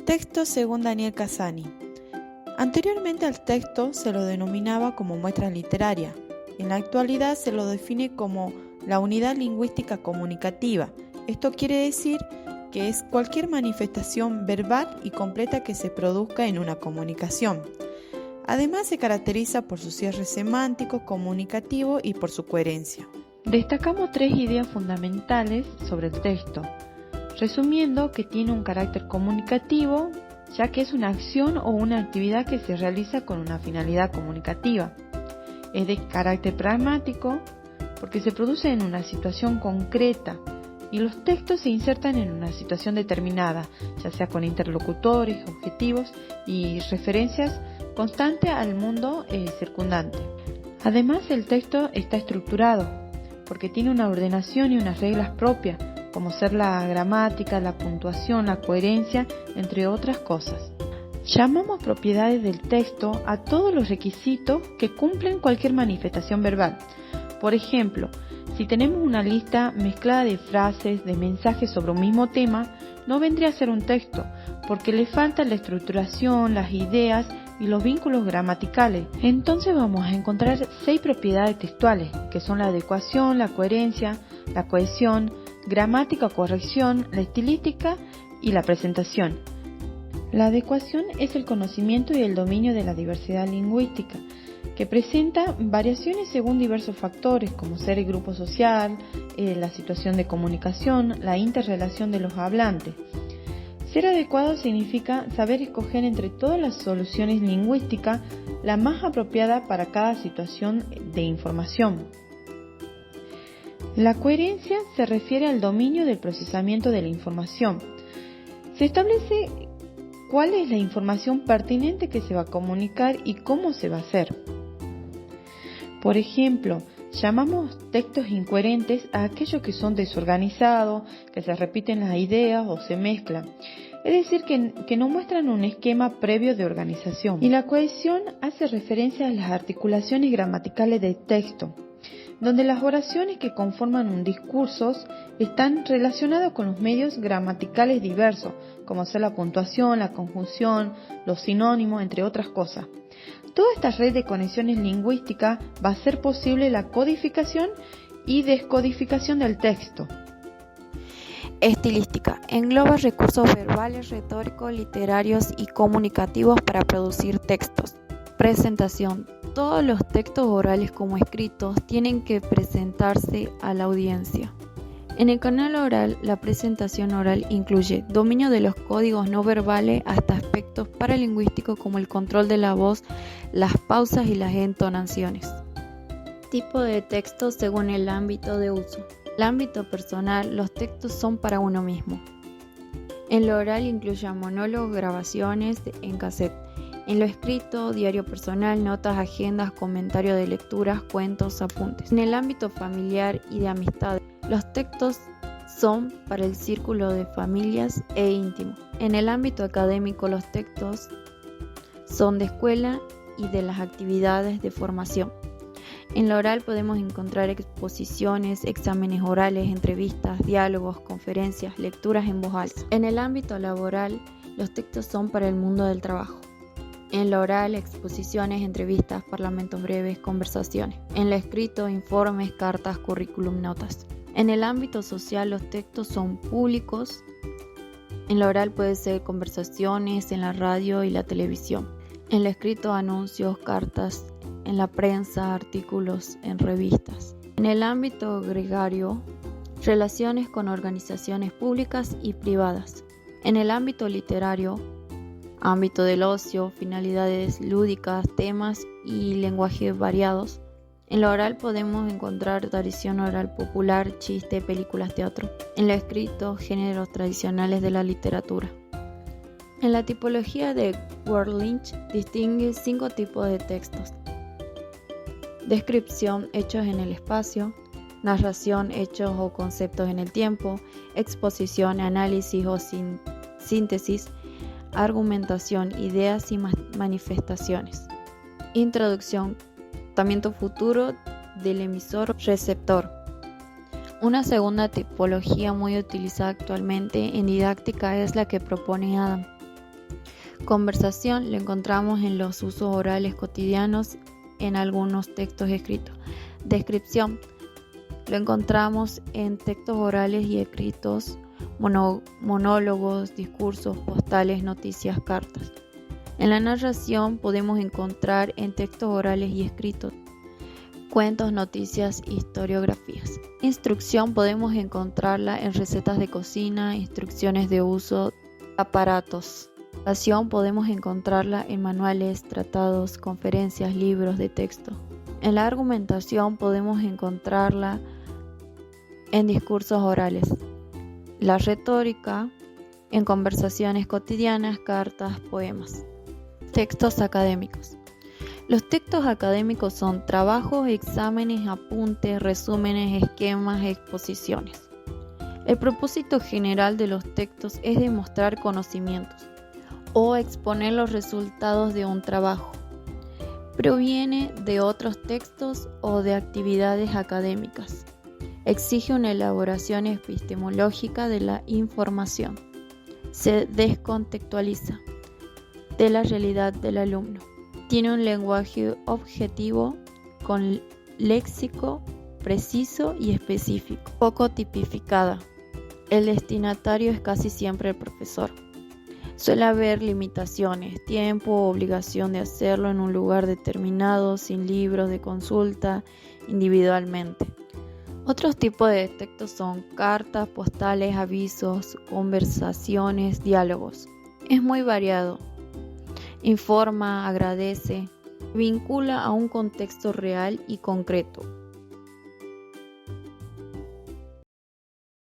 texto según Daniel Cassani. Anteriormente al texto se lo denominaba como muestra literaria. En la actualidad se lo define como la unidad lingüística comunicativa. Esto quiere decir que es cualquier manifestación verbal y completa que se produzca en una comunicación. Además se caracteriza por su cierre semántico, comunicativo y por su coherencia. Destacamos 3 ideas fundamentales sobre el texto, resumiendo que tiene un carácter comunicativo, ya que es una acción o una actividad que se realiza con una finalidad comunicativa. Es de carácter pragmático, porque se produce en una situación concreta y los textos se insertan en una situación determinada, ya sea con interlocutores, objetivos y referencias constantes al mundo circundante. Además, el texto está estructurado, porque tiene una ordenación y unas reglas propias, como ser la gramática, la puntuación, la coherencia, entre otras cosas. Llamamos propiedades del texto a todos los requisitos que cumplen cualquier manifestación verbal. Por ejemplo, si tenemos una lista mezclada de frases, de mensajes sobre un mismo tema, no vendría a ser un texto, porque le falta la estructuración, las ideas y los vínculos gramaticales. Entonces vamos a encontrar 6 propiedades textuales, que son la adecuación, la coherencia, la cohesión, gramática o corrección, la estilística y la presentación. La adecuación es el conocimiento y el dominio de la diversidad lingüística, que presenta variaciones según diversos factores, como ser el grupo social, la situación de comunicación, la interrelación de los hablantes. Ser adecuado significa saber escoger entre todas las soluciones lingüísticas la más apropiada para cada situación de información. La coherencia se refiere al dominio del procesamiento de la información. Se establece cuál es la información pertinente que se va a comunicar y cómo se va a hacer. Por ejemplo, llamamos textos incoherentes a aquellos que son desorganizados, que se repiten las ideas o se mezclan. Es decir, que no muestran un esquema previo de organización. Y la cohesión hace referencia a las articulaciones gramaticales del texto, donde las oraciones que conforman un discurso están relacionadas con los medios gramaticales diversos, como ser la puntuación, la conjunción, los sinónimos, entre otras cosas. Toda esta red de conexiones lingüísticas va a hacer posible la codificación y descodificación del texto. Estilística. Engloba recursos verbales, retóricos, literarios y comunicativos para producir textos. Presentación. Todos los textos orales como escritos tienen que presentarse a la audiencia. En el canal oral, la presentación oral incluye dominio de los códigos no verbales hasta aspectos paralingüísticos como el control de la voz, las pausas y las entonaciones. Tipo de texto según el ámbito de uso. En el ámbito personal, los textos son para uno mismo. En lo oral incluye monólogos, grabaciones en cassette. En lo escrito, diario personal, notas, agendas, comentarios de lecturas, cuentos, apuntes. En el ámbito familiar y de amistades, los textos son para el círculo de familias e íntimo. En el ámbito académico, los textos son de escuela y de las actividades de formación. En lo oral podemos encontrar exposiciones, exámenes orales, entrevistas, diálogos, conferencias, lecturas en voz alta. En el ámbito laboral, los textos son para el mundo del trabajo. En lo oral, exposiciones, entrevistas, parlamentos breves, conversaciones. En lo escrito, informes, cartas, currículum, notas. En el ámbito social, los textos son públicos. En lo oral puede ser conversaciones en la radio y la televisión. En lo escrito, anuncios, cartas, en la prensa, artículos, en revistas. En el ámbito gregario, relaciones con organizaciones públicas y privadas. En el ámbito literario, ámbito del ocio, finalidades lúdicas, temas y lenguajes variados. En lo oral podemos encontrar tradición oral popular, chiste, películas, teatro. En lo escrito, géneros tradicionales de la literatura. En la tipología de Word-Lynch distingue 5 tipos de textos. Descripción, hechos en el espacio. Narración, hechos o conceptos en el tiempo. Exposición, análisis o síntesis. Argumentación, ideas y manifestaciones. Introducción, comportamiento futuro del emisor-receptor. Una segunda tipología muy utilizada actualmente en didáctica es la que propone Adam. Conversación lo encontramos en los usos orales cotidianos en algunos textos escritos. Descripción lo encontramos en textos orales y escritos, monólogos, discursos, postales, noticias, cartas. En la narración podemos encontrar en textos orales y escritos cuentos, noticias, historiografías. Instrucción podemos encontrarla en recetas de cocina, instrucciones de uso de aparatos. Educación podemos encontrarla en manuales, tratados, conferencias, libros de texto. En la argumentación podemos encontrarla en discursos orales. La retórica en conversaciones cotidianas, cartas, poemas. Textos académicos. Los textos académicos son trabajos, exámenes, apuntes, resúmenes, esquemas, exposiciones. El propósito general de los textos es demostrar conocimientos o exponer los resultados de un trabajo. Proviene de otros textos o de actividades académicas. Exige una elaboración epistemológica de la información. Se descontextualiza de la realidad del alumno. Tiene un lenguaje objetivo con léxico preciso y específico. Poco tipificada. El destinatario es casi siempre el profesor. Suele haber limitaciones, tiempo o obligación de hacerlo en un lugar determinado, sin libros de consulta, individualmente. Otros tipos de textos son cartas, postales, avisos, conversaciones, diálogos. Es muy variado. Informa, agradece, vincula a un contexto real y concreto.